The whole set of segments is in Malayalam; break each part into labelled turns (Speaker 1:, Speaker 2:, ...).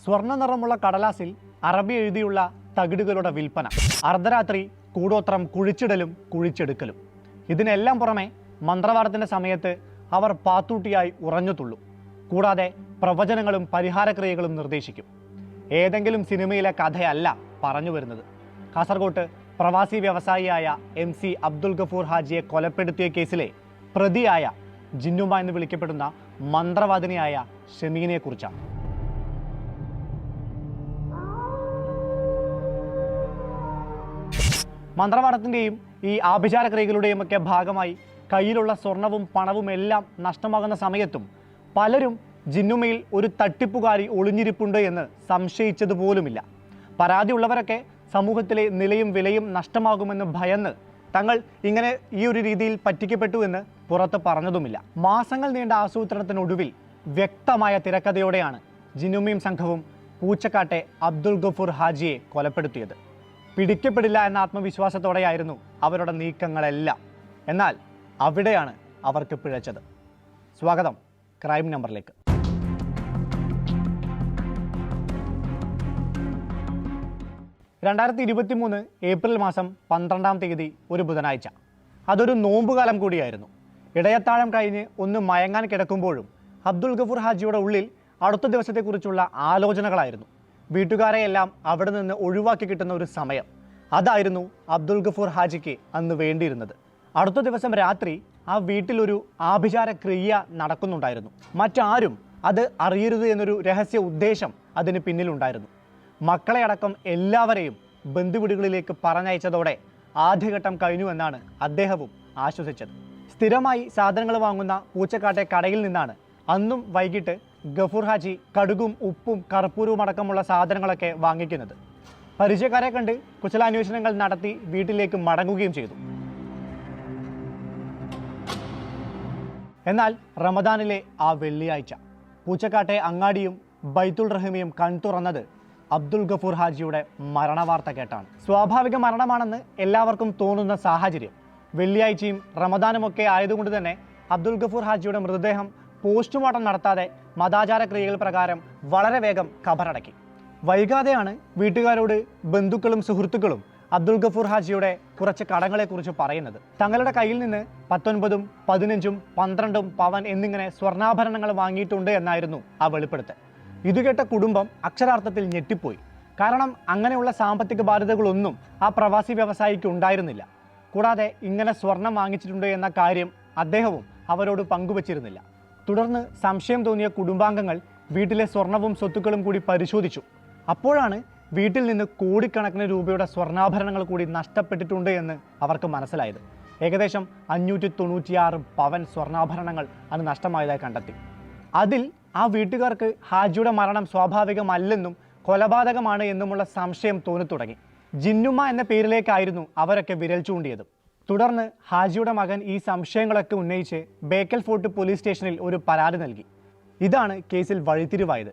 Speaker 1: സ്വർണ്ണ നിറമുള്ള കടലാസിൽ അറബി എഴുതിയുള്ള തകിടുകളുടെ വിൽപ്പന, അർദ്ധരാത്രി കൂടോത്രം കുഴിച്ചിടലും കുഴിച്ചെടുക്കലും. ഇതിനെല്ലാം പുറമെ മന്ത്രവാദത്തിൻ്റെ സമയത്ത് അവർ പാത്തൂട്ടിയായി ഉറഞ്ഞുതുള്ളും. കൂടാതെ പ്രവചനങ്ങളും പരിഹാരക്രിയകളും നിർദ്ദേശിക്കും. ഏതെങ്കിലും സിനിമയിലെ കഥയല്ല പറഞ്ഞു വരുന്നത്. കാസർഗോട്ട് പ്രവാസി വ്യവസായിയായ MC അബ്ദുൽ ഗഫൂർ ഹാജിയെ കൊലപ്പെടുത്തിയ കേസിലെ പ്രതിയായ ജിന്നുമ എന്ന് വിളിക്കപ്പെടുന്ന മന്ത്രവാദിനിയായ ഷമീനയെക്കുറിച്ചാണ്. മന്ത്രവാദത്തിൻ്റെയും ഈ ആഭിചാര ക്രിയകളുടെയും ഒക്കെ ഭാഗമായി കയ്യിലുള്ള സ്വർണവും പണവും എല്ലാം നഷ്ടമാകുന്ന സമയത്തും പലരും ജിന്നുമയിൽ ഒരു തട്ടിപ്പുകാരി ഒളിഞ്ഞിരിപ്പുണ്ട് എന്ന് സംശയിച്ചതുപോലുമില്ല. പരാതിയുള്ളവരൊക്കെ സമൂഹത്തിലെ നിലയും വിലയും നഷ്ടമാകുമെന്ന് ഭയന്ന് തങ്ങൾ ഇങ്ങനെ ഈ ഒരു രീതിയിൽ പറ്റിക്കപ്പെട്ടു എന്ന് പുറത്ത് പറഞ്ഞതുമില്ല. മാസങ്ങൾ നീണ്ട ആസൂത്രണത്തിനൊടുവിൽ വ്യക്തമായ തിരക്കഥയോടെയാണ് ജിന്നുമയും സംഘവും പൂച്ചക്കാട്ടെ അബ്ദുൽ ഗഫൂർ ഹാജിയെ കൊലപ്പെടുത്തിയത്. പിടിക്കപ്പെടില്ല എന്ന ആത്മവിശ്വാസത്തോടെയായിരുന്നു അവരുടെ നീക്കങ്ങളെല്ലാം. എന്നാൽ അവിടെയാണ് അവർക്ക് പിഴച്ചത്. സ്വാഗതം ക്രൈം നമ്പറിലേക്ക്. ഏപ്രിൽ മാസം 12-ാം തീയതി ഒരു ബുധനാഴ്ച. അതൊരു നോമ്പുകാലം കൂടിയായിരുന്നു. ഇടയത്താഴം കഴിഞ്ഞ് ഒന്ന് മയങ്ങാൻ കിടക്കുമ്പോഴും അബ്ദുൽ ഗഫൂർ ഹാജിയുടെ ഉള്ളിൽ അടുത്ത ദിവസത്തെക്കുറിച്ചുള്ള ആലോചനകളായിരുന്നു. വീട്ടുകാരെയെല്ലാം അവിടെ നിന്ന് ഒഴിവാക്കി കിട്ടുന്ന ഒരു സമയം. അതായിരുന്നു അബ്ദുൽ ഗഫൂർ ഹാജിക്ക് അന്ന് വേണ്ടിയിരുന്നത്. അടുത്ത ദിവസം രാത്രി ആ വീട്ടിലൊരു ആഭിചാര ക്രിയ നടക്കുന്നുണ്ടായിരുന്നു. മറ്റാരും അത് അറിയരുത് എന്നൊരു രഹസ്യ ഉദ്ദേശം അതിന് പിന്നിലുണ്ടായിരുന്നു. മക്കളെ അടക്കം എല്ലാവരെയും ബന്ധുവീടുകളിലേക്ക് പറഞ്ഞയച്ചതോടെ ആദ്യഘട്ടം കഴിഞ്ഞു എന്നാണ് അദ്ദേഹവും ആശ്വസിച്ചത്. സ്ഥിരമായി സാധനങ്ങൾ വാങ്ങുന്ന പൂച്ചക്കാട്ടെ കടയിൽ നിന്നാണ് അന്നും വൈകിട്ട് ഗഫൂർ ഹാജി കടുകും ഉപ്പും കർപ്പൂരവും അടക്കമുള്ള സാധനങ്ങളൊക്കെ വാങ്ങിക്കുന്നത്. പരിചയക്കാരെ കണ്ട് കുശലാന്വേഷണങ്ങൾ നടത്തി വീട്ടിലേക്ക് മടങ്ങുകയും ചെയ്തു. എന്നാൽ റമദാനിലെ ആ വെള്ളിയാഴ്ച പൂച്ചക്കാട്ടെ അങ്ങാടിയും ബൈത്തുൽ റഹീമിയും കൺതുറന്നത് അബ്ദുൽ ഗഫൂർ ഹാജിയുടെ മരണവാർത്ത കേട്ടാണ്. സ്വാഭാവിക മരണമാണെന്ന് എല്ലാവർക്കും തോന്നുന്ന സാഹചര്യം. വെള്ളിയാഴ്ചയും റമദാനുമൊക്കെ ആയതുകൊണ്ട് തന്നെ അബ്ദുൽ ഗഫൂർ ഹാജിയുടെ മൃതദേഹം പോസ്റ്റ്മോർട്ടം നടത്താതെ മതാചാര ക്രിയകൾ പ്രകാരം വളരെ വേഗം ഖബറടക്കി. വൈകാതെയാണ് വീട്ടുകാരോട് ബന്ധുക്കളും സുഹൃത്തുക്കളും അബ്ദുൽ ഗഫൂർ ഹാജിയുടെ കുറച്ച് കടങ്ങളെക്കുറിച്ച് പറയുന്നത്. തങ്ങളുടെ കയ്യിൽ നിന്ന് 19, 15, 12 പവൻ എന്നിങ്ങനെ സ്വർണ്ണാഭരണങ്ങൾ വാങ്ങിയിട്ടുണ്ട് എന്നായിരുന്നു ആ വെളിപ്പെടുത്തൽ. ഇതുകേട്ട കുടുംബം അക്ഷരാർത്ഥത്തിൽ ഞെട്ടിപ്പോയി. കാരണം അങ്ങനെയുള്ള സാമ്പത്തിക ബാധ്യതകളൊന്നും ആ പ്രവാസി വ്യവസായിക്ക് ഉണ്ടായിരുന്നില്ല. കൂടാതെ ഇങ്ങനെ സ്വർണം വാങ്ങിച്ചിട്ടുണ്ട് എന്ന കാര്യം അദ്ദേഹവും അവരോട് പങ്കുവച്ചിരുന്നില്ല. തുടർന്ന് സംശയം തോന്നിയ കുടുംബാംഗങ്ങൾ വീട്ടിലെ സ്വർണവും സ്വത്തുക്കളും കൂടി പരിശോധിച്ചു. അപ്പോഴാണ് വീട്ടിൽ നിന്ന് കോടിക്കണക്കിന് രൂപയുടെ സ്വർണ്ണാഭരണങ്ങൾ കൂടി നഷ്ടപ്പെട്ടിട്ടുണ്ട് എന്ന് അവർക്ക് മനസ്സിലായത്. ഏകദേശം 596 പവൻ സ്വർണ്ണാഭരണങ്ങൾ അന്ന് നഷ്ടമായതായി കണ്ടെത്തി. അതിൽ ആ വീട്ടുകാർക്ക് ഹാജിയുടെ മരണം സ്വാഭാവികമല്ലെന്നും കൊലപാതകമാണ് എന്നുമുള്ള സംശയം തോന്നിത്തുടങ്ങി. ജിന്നുമ എന്ന പേരിലേക്കായിരുന്നു അവരൊക്കെ വിരൽ ചൂണ്ടിയത്. തുടർന്ന് ഹാജിയുടെ മകൻ ഈ സംശയങ്ങളൊക്കെ ഉന്നയിച്ച് ബേക്കൽ ഫോർട്ട് പോലീസ് സ്റ്റേഷനിൽ ഒരു പരാതി നൽകി. ഇതാണ് കേസിൽ വഴിത്തിരിവായത്.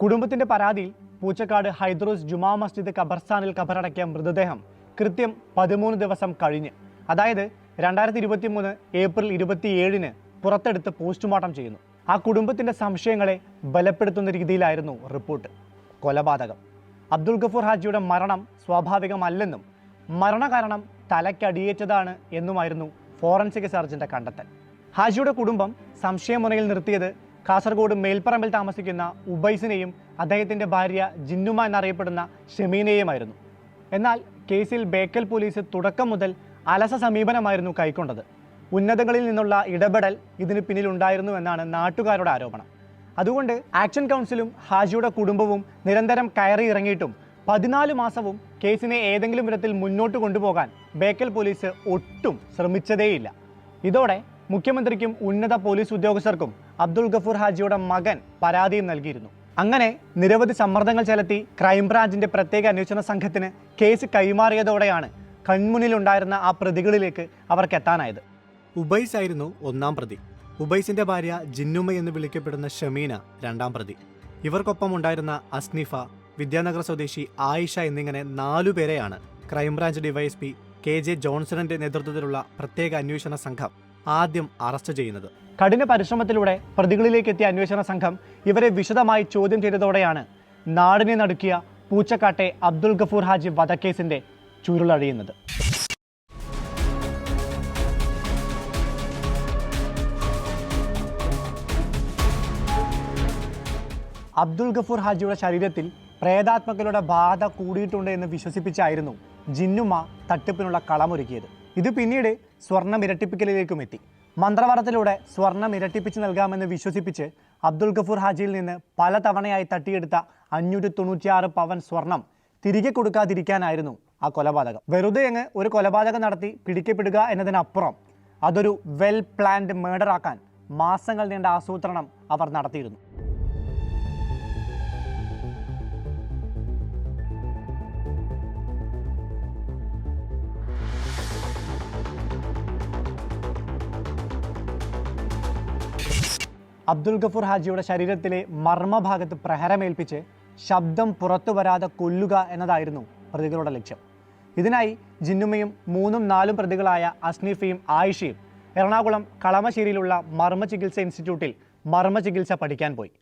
Speaker 1: കുടുംബത്തിൻ്റെ പരാതിയിൽ പൂച്ചക്കാട് ഹൈദ്രോസ് ജുമാ മസ്ജിദ് ഖബർസ്ഥാനിൽ ഖബറടക്കിയ മൃതദേഹം കൃത്യം 13 ദിവസം കഴിഞ്ഞ്, അതായത് 2023 ഏപ്രിൽ 27-ന് പുറത്തെടുത്ത് പോസ്റ്റ്മോർട്ടം ചെയ്യുന്നു. ആ കുടുംബത്തിൻ്റെ സംശയങ്ങളെ ബലപ്പെടുത്തുന്ന രീതിയിലായിരുന്നു റിപ്പോർട്ട്. കൊലപാതകം. അബ്ദുൽ ഗഫൂർ ഹാജിയുടെ മരണം സ്വാഭാവികമല്ലെന്നും മരണകാരണം തലയ്ക്കടിയേറ്റതാണ് എന്നുമായിരുന്നു ഫോറൻസിക് സർജന്റെ കണ്ടെത്തൽ. ഹാജിയുടെ കുടുംബം സംശയമുനയിൽ നിർത്തിയത് കാസർഗോഡ് മേൽപ്പറമ്പിൽ താമസിക്കുന്ന ഉബൈസിനെയും അദ്ദേഹത്തിൻ്റെ ഭാര്യ ജിന്നുമ എന്നറിയപ്പെടുന്ന ഷമീനയുമായിരുന്നു. എന്നാൽ കേസിൽ ബേക്കൽ പോലീസ് തുടക്കം മുതൽ അലസ സമീപനമായിരുന്നു കൈക്കൊണ്ടത്. ഉന്നതങ്ങളിൽ നിന്നുള്ള ഇടപെടൽ ഇതിന് പിന്നിലുണ്ടായിരുന്നു എന്നാണ് നാട്ടുകാരുടെ ആരോപണം. അതുകൊണ്ട് ആക്ഷൻ കൗൺസിലും ഹാജിയുടെ കുടുംബവും നിരന്തരം കയറി ഇറങ്ങിയിട്ടും 14 മാസവും കേസിനെ ഏതെങ്കിലും വിധത്തിൽ മുന്നോട്ട് കൊണ്ടുപോകാൻ ബേക്കൽ പോലീസ് ഒട്ടും ശ്രമിച്ചതേയില്ല. ഇതോടെ മുഖ്യമന്ത്രിക്കും ഉന്നത പോലീസ് ഉദ്യോഗസ്ഥർക്കും അബ്ദുൽ ഗഫൂർ ഹാജിയുടെ മകൻ പരാതിയും നൽകിയിരുന്നു. അങ്ങനെ നിരവധി സമ്മർദ്ദങ്ങൾ ചെലുത്തി ക്രൈംബ്രാഞ്ചിന്റെ പ്രത്യേക അന്വേഷണ സംഘത്തിന് കേസ് കൈമാറിയതോടെയാണ് കൺമുന്നിലുണ്ടായിരുന്ന ആ പ്രതികളിലേക്ക് അവർക്ക് എത്താനായത്. ഉബൈസ് ആയിരുന്നു 1-ാം പ്രതി. ഉബൈസിന്റെ ഭാര്യ ജിന്നുമ എന്ന് വിളിക്കപ്പെടുന്ന ഷമീന 2-ാം പ്രതി. ഇവർക്കൊപ്പം ഉണ്ടായിരുന്ന അസ്നിഫ, വിദ്യാനഗർ സ്വദേശി ആയിഷ എന്നിങ്ങനെ 4 പേരെയാണ് ക്രൈംബ്രാഞ്ച് ഡിവൈഎസ്പി KJ ജോൺസണിന്റെ നേതൃത്വത്തിലുള്ള പ്രത്യേക അന്വേഷണ സംഘം ആദ്യം അറസ്റ്റ് ചെയ്യുന്നത്. കഠിന പരിശ്രമത്തിലൂടെ പ്രതികളിലേക്ക് എത്തിയ അന്വേഷണ സംഘം ഇവരെ വിശദമായി ചോദ്യം ചെയ്തതോടെയാണ് നാടിനെ നടുക്കിയ പൂച്ചക്കാട്ടെ അബ്ദുൽ ഗഫൂർ ഹാജി വധക്കേസിന്റെ ചുരുളഴിയുന്നത്. അബ്ദുൽ ഗഫൂർ ഹാജിയുടെ ശരീരത്തിൽ പ്രേതാത്മകളുടെ ബാധ കൂടിയിട്ടുണ്ട് എന്ന് വിശ്വസിപ്പിച്ചായിരുന്നു ജിന്നുമ്മ തട്ടിപ്പിനുള്ള കളമൊരുക്കിയത്. ഇത് പിന്നീട് സ്വർണം ഇരട്ടിപ്പിക്കലിലേക്കും എത്തി. മന്ത്രവാദത്തിലൂടെ സ്വർണം ഇരട്ടിപ്പിച്ച് നൽകാമെന്ന് വിശ്വസിപ്പിച്ച് അബ്ദുൽ ഗഫൂർ ഹാജിയിൽ നിന്ന് പല തവണയായി തട്ടിയെടുത്ത 596 പവൻ സ്വർണം തിരികെ കൊടുക്കാതിരിക്കാനായിരുന്നു ആ കൊലപാതകം. വെറുതെ അങ്ങ് ഒരു കൊലപാതകം നടത്തി പിടിക്കപ്പെടുക എന്നതിനപ്പുറം അതൊരു വെൽ പ്ലാൻഡ് മേർഡർ ആക്കാൻ മാസങ്ങൾ നീണ്ട ആസൂത്രണം അവർ നടത്തിയിരുന്നു. അബ്ദുൽ ഗഫൂർ ഹാജിയുടെ ശരീരത്തിലെ മർമ്മഭാഗത്ത് പ്രഹരമേൽപ്പിച്ച് ശബ്ദം പുറത്തു വരാതെ കൊല്ലുക എന്നതായിരുന്നു പ്രതികളുടെ ലക്ഷ്യം. ഇതിനായി ജിന്നുമ്മയും 3ഉം 4ഉം പ്രതികളായ അസ്നീഫയും ആയിഷയും എറണാകുളം കളമശ്ശേരിയിലുള്ള മർമ്മ ചികിത്സ ഇൻസ്റ്റിറ്റ്യൂട്ടിൽ മർമ്മ ചികിത്സ പഠിക്കാൻ പോയി.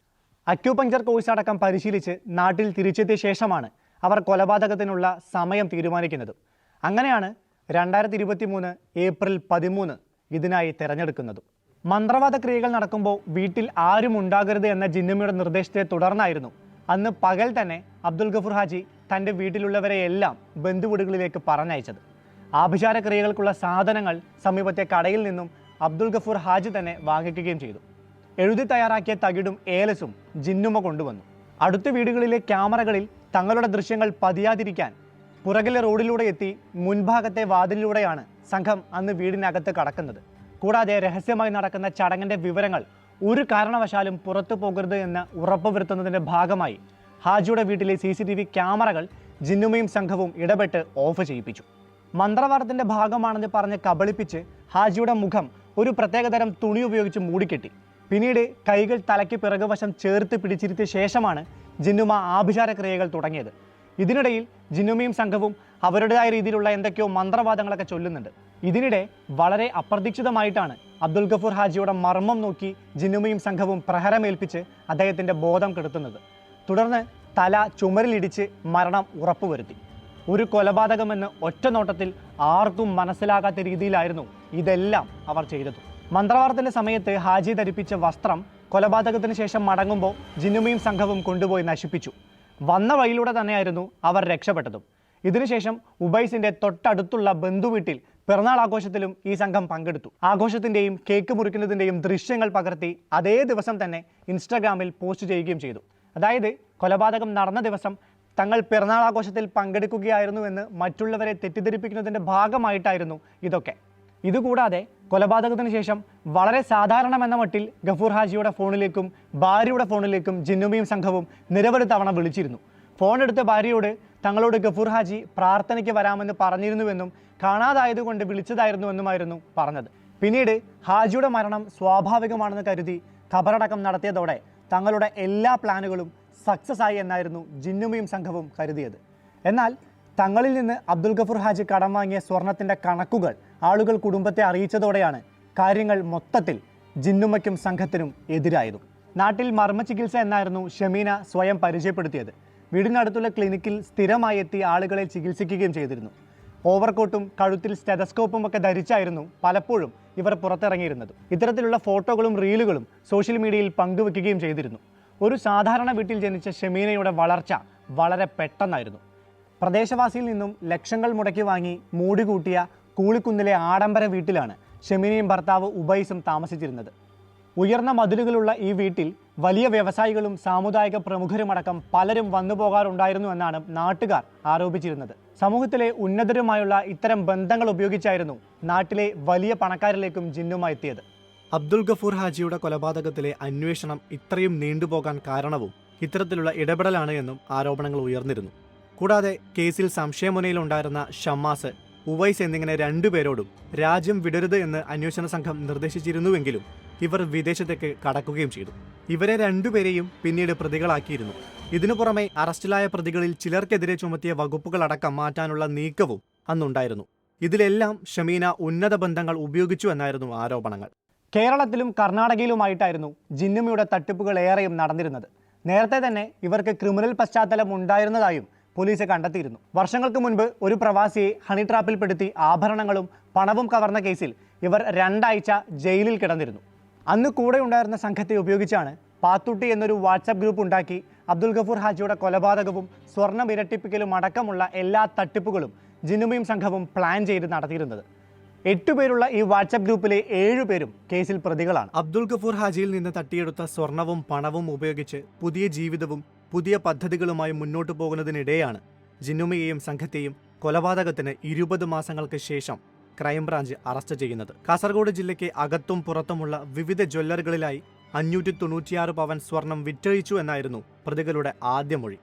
Speaker 1: അക്യൂപങ്ചർ കോഴ്സ് അടക്കം പരിശീലിച്ച് നാട്ടിൽ തിരിച്ചെത്തിയ ശേഷമാണ് അവർ കൊലപാതകത്തിനുള്ള സമയം തീരുമാനിക്കുന്നത്. അങ്ങനെയാണ് 2023 ഏപ്രിൽ 13 ഇതിനായി തിരഞ്ഞെടുക്കുന്നത്. മന്ത്രവാദ ക്രിയകൾ നടക്കുമ്പോൾ വീട്ടിൽ ആരും ഉണ്ടാകരുത് എന്ന ജിന്നുമ്മയുടെ നിർദ്ദേശത്തെ തുടർന്നായിരുന്നു അന്ന് പകൽ തന്നെ അബ്ദുൽ ഗഫൂർ ഹാജി തൻ്റെ വീട്ടിലുള്ളവരെയെല്ലാം ബന്ധുവീടുകളിലേക്ക് പറഞ്ഞയച്ചത്. ആഭിചാര ക്രിയകൾക്കുള്ള സാധനങ്ങൾ സമീപത്തെ കടയിൽ നിന്നും അബ്ദുൽ ഗഫൂർ ഹാജി തന്നെ വാങ്ങിക്കുകയും ചെയ്തു. എഴുതി തയ്യാറാക്കിയ തകിടും ഏലസും ജിന്നുമ്മ കൊണ്ടുവന്നു. അടുത്ത വീടുകളിലെ ക്യാമറകളിൽ തങ്ങളുടെ ദൃശ്യങ്ങൾ പതിയാതിരിക്കാൻ പുറകിലെ റോഡിലൂടെ എത്തി മുൻഭാഗത്തെ വാതിലിലൂടെയാണ് സംഘം അന്ന് വീടിനകത്ത് കടക്കുന്നത്. കൂടാതെ രഹസ്യമായി നടക്കുന്ന ചടങ്ങിൻ്റെ വിവരങ്ങൾ ഒരു കാരണവശാലും പുറത്തു പോകരുത് എന്ന് ഉറപ്പുവരുത്തുന്നതിൻ്റെ ഭാഗമായി ഹാജിയുടെ വീട്ടിലെ CCTV ക്യാമറകൾ ജിന്നുമ്മയും സംഘവും ഇടപെട്ട് ഓഫ് ചെയ്യിപ്പിച്ചു. മന്ത്രവാദത്തിൻ്റെ ഭാഗമാണെന്ന് പറഞ്ഞ് കബളിപ്പിച്ച് ഹാജിയുടെ മുഖം ഒരു പ്രത്യേകതരം തുണി ഉപയോഗിച്ച് മൂടിക്കെട്ടി. പിന്നീട് കൈകൾ തലയ്ക്ക് പിറകുവശം ചേർത്ത് പിടിച്ചിരുത്തിയ ശേഷമാണ് ജിന്നുമ്മ ആഭിചാര ക്രിയകൾ തുടങ്ങിയത്. ഇതിനിടയിൽ ജിന്നുമ്മയും സംഘവും അവരുടേതായ രീതിയിലുള്ള എന്തൊക്കെയോ മന്ത്രവാദങ്ങളൊക്കെ ചൊല്ലുന്നുണ്ട്. ഇതിനിടെ വളരെ അപ്രതീക്ഷിതമായിട്ടാണ് അബ്ദുൽ ഗഫൂർ ഹാജിയുടെ മർമ്മം നോക്കി ജിന്നുമ്മയും സംഘവും പ്രഹരമേൽപ്പിച്ച് അദ്ദേഹത്തിൻ്റെ ബോധം കെടുത്തുന്നത്. തുടർന്ന് തല ചുമരിലിടിച്ച് മരണം ഉറപ്പുവരുത്തി. ഒരു കൊലപാതകമെന്ന് ഒറ്റ നോട്ടത്തിൽ ആർക്കും മനസ്സിലാകാത്ത രീതിയിലായിരുന്നു ഇതെല്ലാം അവർ ചെയ്തത്. മന്ത്രവാദത്തിൻ്റെ സമയത്ത് ഹാജി ധരിപ്പിച്ച വസ്ത്രം കൊലപാതകത്തിന് ശേഷം മടങ്ങുമ്പോൾ ജിന്നുമ്മയും സംഘവും കൊണ്ടുപോയി നശിപ്പിച്ചു. വന്ന വഴിയിലൂടെ തന്നെയായിരുന്നു അവർ രക്ഷപ്പെട്ടതും. ഇതിനുശേഷം ഉബൈസിന്റെ തൊട്ടടുത്തുള്ള ബന്ധുവീട്ടിൽ പിറന്നാൾ ആഘോഷത്തിലും ഈ സംഘം പങ്കെടുത്തു. ആഘോഷത്തിൻ്റെയും കേക്ക് മുറിക്കുന്നതിൻ്റെയും ദൃശ്യങ്ങൾ പകർത്തി അതേ ദിവസം തന്നെ ഇൻസ്റ്റാഗ്രാമിൽ പോസ്റ്റ് ചെയ്യുകയും ചെയ്തു. അതായത് കൊലപാതകം നടന്ന ദിവസം തങ്ങൾ പിറന്നാൾ ആഘോഷത്തിൽ പങ്കെടുക്കുകയായിരുന്നുവെന്ന് മറ്റുള്ളവരെ തെറ്റിദ്ധരിപ്പിക്കുന്നതിൻ്റെ ഭാഗമായിട്ടായിരുന്നു ഇതൊക്കെ. ഇതുകൂടാതെ കൊലപാതകത്തിന് ശേഷം വളരെ സാധാരണമെന്ന മട്ടിൽ ഗഫൂർ ഹാജിയുടെ ഫോണിലേക്കും ഭാര്യയുടെ ഫോണിലേക്കും ജിന്നുമ്മയും സംഘവും നിരവധി തവണ വിളിച്ചിരുന്നു. ഫോൺ എടുത്ത ഭാര്യയോട് തങ്ങളോട് ഗഫൂർ ഹാജി പ്രാർത്ഥനയ്ക്ക് വരാമെന്ന് പറഞ്ഞിരുന്നുവെന്നും കാണാതായതുകൊണ്ട് വിളിച്ചതായിരുന്നുവെന്നുമായിരുന്നു പറഞ്ഞത്. പിന്നീട് ഹാജിയുടെ മരണം സ്വാഭാവികമാണെന്ന് കരുതി ഖബറടക്കം നടത്തിയതോടെ തങ്ങളുടെ എല്ലാ പ്ലാനുകളും സക്സസ് ആയി എന്നായിരുന്നു ജിന്നുമ്മയും സംഘവും കരുതിയത്. എന്നാൽ തങ്ങളിൽ നിന്ന് അബ്ദുൽ ഗഫൂർ ഹാജി കടം വാങ്ങിയ സ്വർണത്തിൻ്റെ കണക്കുകൾ ആളുകൾ കുടുംബത്തെ അറിയിച്ചതോടെയാണ് കാര്യങ്ങൾ മൊത്തത്തിൽ ജിന്നുമ്മയ്ക്കും സംഘത്തിനും എതിരായത്. നാട്ടിൽ മർമ്മ ചികിത്സ എന്നായിരുന്നു ഷമീന സ്വയം പരിചയപ്പെടുത്തിയത്. വീടിനടുത്തുള്ള ക്ലിനിക്കിൽ സ്ഥിരമായി എത്തി ആളുകളെ ചികിത്സിക്കുകയും ചെയ്തിരുന്നു. ഓവർകോട്ടും കഴുത്തിൽ സ്റ്റെതസ്കോപ്പും ഒക്കെ ധരിച്ചായിരുന്നു പലപ്പോഴും ഇവർ പുറത്തിറങ്ങിയിരുന്നത്. ഇത്തരത്തിലുള്ള ഫോട്ടോകളും റീലുകളും സോഷ്യൽ മീഡിയയിൽ പങ്കുവെക്കുകയും ചെയ്തിരുന്നു. ഒരു സാധാരണ വീട്ടിൽ ജനിച്ച ഷമീനയുടെ വളർച്ച വളരെ പെട്ടെന്നായിരുന്നു. പ്രദേശവാസിയിൽ നിന്നും ലക്ഷങ്ങൾ മുടക്കി വാങ്ങി മൂടികൂട്ടിയ കൂളിക്കുന്നിലെ ആഡംബര വീട്ടിലാണ് ഷമീനയും ഭർത്താവ് ഉബൈസും താമസിച്ചിരുന്നത്. ഉയർന്ന മതിലുകളുള്ള ഈ വീട്ടിൽ വലിയ വ്യവസായികളും സാമുദായിക പ്രമുഖരുമടക്കം പലരും വന്നു പോകാറുണ്ടായിരുന്നു എന്നാണ് നാട്ടുകാർ ആരോപിച്ചിരുന്നത്. സമൂഹത്തിലെ ഉന്നതരുമായുള്ള ഇത്തരം ബന്ധങ്ങൾ ഉപയോഗിച്ചായിരുന്നു നാട്ടിലെ വലിയ പണക്കാരിലേക്കും ജിന്നുമ്മ എത്തിയത്. അബ്ദുൽ ഗഫൂർ ഹാജിയുടെ കൊലപാതകത്തിലെ അന്വേഷണം ഇത്രയും നീണ്ടുപോകാൻ കാരണവും ഇത്തരത്തിലുള്ള ഇടപെടലാണ് എന്നും ആരോപണങ്ങൾ ഉയർന്നിരുന്നു. കൂടാതെ കേസിൽ സംശയമുനയിലുണ്ടായിരുന്ന ഷമ്മാസ്, ഉവൈസ് എന്നിങ്ങനെ രണ്ടുപേരോടും രാജ്യം വിടരുത് എന്ന് അന്വേഷണ സംഘം നിർദ്ദേശിച്ചിരുന്നുവെങ്കിലും ഇവർ വിദേശത്തേക്ക് കടക്കുകയും ചെയ്തു. ഇവരെ രണ്ടുപേരെയും പിന്നീട് പ്രതികളാക്കിയിരുന്നു. ഇതിനു പുറമെ അറസ്റ്റിലായ പ്രതികളിൽ ചിലർക്കെതിരെ ചുമത്തിയ വകുപ്പുകളടക്കം മാറ്റാനുള്ള നീക്കവും അന്നുണ്ടായിരുന്നു. ഇതിലെല്ലാം ഷമീന ഉന്നത ബന്ധങ്ങൾ ഉപയോഗിച്ചു എന്നായിരുന്നു ആരോപണങ്ങൾ. കേരളത്തിലും കർണാടകയിലുമായിട്ടായിരുന്നു ജിന്നുമ്മയുടെ തട്ടിപ്പുകൾ ഏറെയും നടന്നിരുന്നത്. നേരത്തെ തന്നെ ഇവർക്ക് ക്രിമിനൽ പശ്ചാത്തലം ഉണ്ടായിരുന്നതായും പോലീസ് കണ്ടെത്തിയിരുന്നു. വർഷങ്ങൾക്ക് മുൻപ് ഒരു പ്രവാസിയെ ഹണി ട്രാപ്പിൽപ്പെടുത്തി ആഭരണങ്ങളും പണവും കവർന്ന കേസിൽ ഇവർ 2 ആഴ്ച ജയിലിൽ കിടന്നിരുന്നു. അന്ന് കൂടെ ഉണ്ടായിരുന്ന സംഘത്തെ ഉപയോഗിച്ചാണ് പാത്തുട്ടി എന്നൊരു വാട്സാപ്പ് ഗ്രൂപ്പ് ഉണ്ടാക്കി അബ്ദുൽ ഗഫൂർ ഹാജിയുടെ കൊലപാതകവും സ്വർണം ഇരട്ടിപ്പിക്കലും അടക്കമുള്ള എല്ലാ തട്ടിപ്പുകളും ജിന്നുമയും സംഘവും പ്ലാൻ ചെയ്ത് നടത്തിയിരുന്നത്. 8 പേരുള്ള ഈ വാട്സാപ്പ് ഗ്രൂപ്പിലെ 7 പേരും കേസിൽ പ്രതികളാണ്. അബ്ദുൽ ഗഫൂർ ഹാജിയിൽ നിന്ന് തട്ടിയെടുത്ത സ്വർണവും പണവും ഉപയോഗിച്ച് പുതിയ ജീവിതവും പുതിയ പദ്ധതികളുമായി മുന്നോട്ടു പോകുന്നതിനിടെയാണ് ജിന്നുമയെയും സംഘത്തെയും കൊലപാതകത്തിന് 20 മാസങ്ങൾക്ക് ശേഷം ക്രൈംബ്രാഞ്ച് അറസ്റ്റ് ചെയ്യുന്നത്. കാസർഗോഡ് ജില്ലയ്ക്ക് അകത്തും പുറത്തുമുള്ള വിവിധ ജ്വല്ലറികളിലായി 596 പവൻ സ്വർണം വിറ്റഴിച്ചു എന്നായിരുന്നു പ്രതികളുടെ ആദ്യ മൊഴി.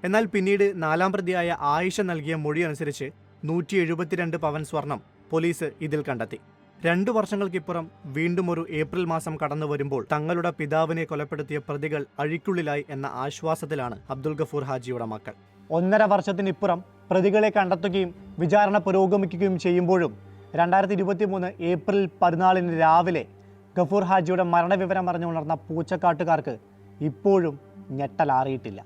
Speaker 1: എന്നാൽ പിന്നീട് 4ാം പ്രതിയായ ആയിഷ നൽകിയ മൊഴി അനുസരിച്ച് 172 പവൻ സ്വർണം പോലീസ് ഇതിൽ കണ്ടെത്തി. 2 വർഷങ്ങൾക്കിപ്പുറം വീണ്ടും ഒരു ഏപ്രിൽ മാസം കടന്നു വരുമ്പോൾ തങ്ങളുടെ പിതാവിനെ കൊലപ്പെടുത്തിയ പ്രതികൾ അഴിക്കുള്ളിലായി എന്ന ആശ്വാസത്തിലാണ് അബ്ദുൽ ഗഫൂർ ഹാജിയുടെ മക്കൾ. 1.5 വർഷത്തിനിപ്പുറം പ്രതികളെ കണ്ടെത്തുകയും വിചാരണ പുരോഗമിക്കുകയും ചെയ്യുമ്പോഴും 2023 ഏപ്രിൽ 14 രാവിലെ ഗഫൂർ ഹാജിയുടെ മരണവിവരം അറിഞ്ഞുണർന്ന പൂച്ചക്കാട്ടുകാർക്ക് ഇപ്പോഴും ഞെട്ടലാറിയിട്ടില്ല.